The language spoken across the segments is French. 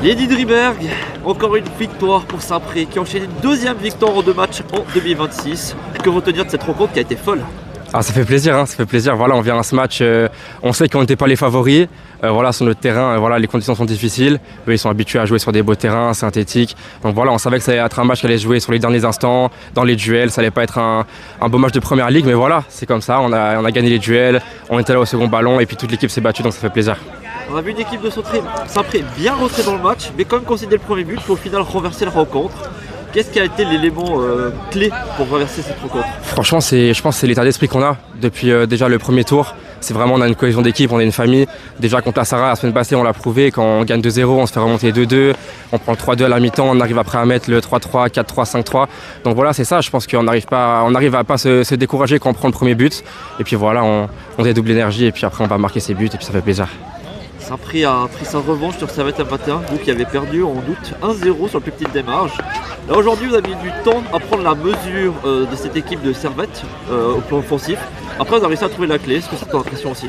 Lady Driberg, encore une victoire pour Saint-Pré qui a enchaîné une deuxième victoire en 2 matchs en 2026. Que retenir de cette rencontre qui a été folle? Ah, ça fait plaisir, ça fait plaisir. Voilà, on vient à ce match, on sait qu'on n'était pas les favoris. Voilà, sur notre terrain, voilà, les conditions sont difficiles. Eux, ils sont habitués à jouer sur des beaux terrains synthétiques. Donc voilà, on savait que ça allait être un match qui allait jouer sur les derniers instants, dans les duels. Ça allait pas être un beau match de première ligue, mais voilà, c'est comme ça. On a gagné les duels, on était là au second ballon et puis toute l'équipe s'est battue, donc ça fait plaisir. On a vu une équipe de Saint-Pré bien rentrée dans le match, mais quand même concéder le premier but pour au final renverser la rencontre. Qu'est-ce qui a été l'élément clé pour renverser cette rencontre? Franchement, je pense que c'est l'état d'esprit qu'on a depuis déjà le premier tour. C'est vraiment, on a une cohésion d'équipe, on est une famille. Déjà contre la Sarah, la semaine passée, on l'a prouvé. Quand on gagne 2-0, on se fait remonter 2-2. On prend le 3-2 à la mi-temps, on arrive après à mettre le 3-3, 4-3, 5-3. Donc voilà, c'est ça. Je pense qu'on arrive à pas se décourager quand on prend le premier but. Et puis voilà, on dédouble l'énergie et puis après on va marquer ses buts et puis ça fait plaisir. Saint-Pré a pris sa revanche sur Servette matin, vous qui avez perdu en août 1-0 sur le plus petite démarche. Là aujourd'hui vous avez mis du temps à prendre la mesure de cette équipe de Servette au plan offensif. Après vous avez réussi à trouver la clé, est-ce que c'est ton impression aussi?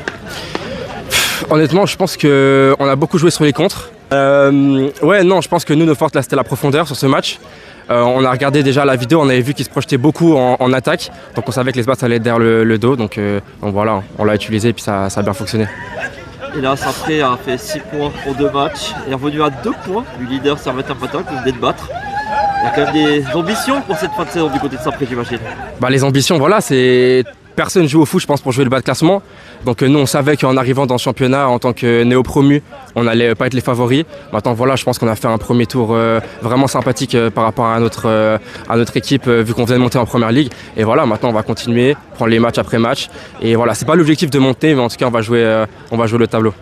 Honnêtement, je pense qu'on a beaucoup joué sur les contres. Ouais, non, je pense que nous, nos forces, là, c'était la profondeur sur ce match. On a regardé déjà la vidéo, on avait vu qu'ils se projetaient beaucoup en attaque. Donc on savait que l'espace allait être derrière le dos. Donc voilà, on l'a utilisé et puis ça a bien fonctionné. Et là, Saint-Pré a fait 6 points en 2 matchs et est revenu à 2 points du leader Servette matin que vous venez de battre. Il y a quand même des ambitions pour cette fin de saison du côté de Saint-Pré, j'imagine. Les ambitions, voilà, c'est... Personne joue au foot, je pense, pour jouer le bas de classement. Donc nous, on savait qu'en arrivant dans ce championnat, en tant que néo-promu, on n'allait pas être les favoris. Maintenant, voilà, je pense qu'on a fait un premier tour vraiment sympathique par rapport à notre équipe, vu qu'on venait de monter en première ligue. Et voilà, maintenant, on va continuer, prendre les matchs après match. Et voilà, c'est pas l'objectif de monter, mais en tout cas, on va jouer le tableau.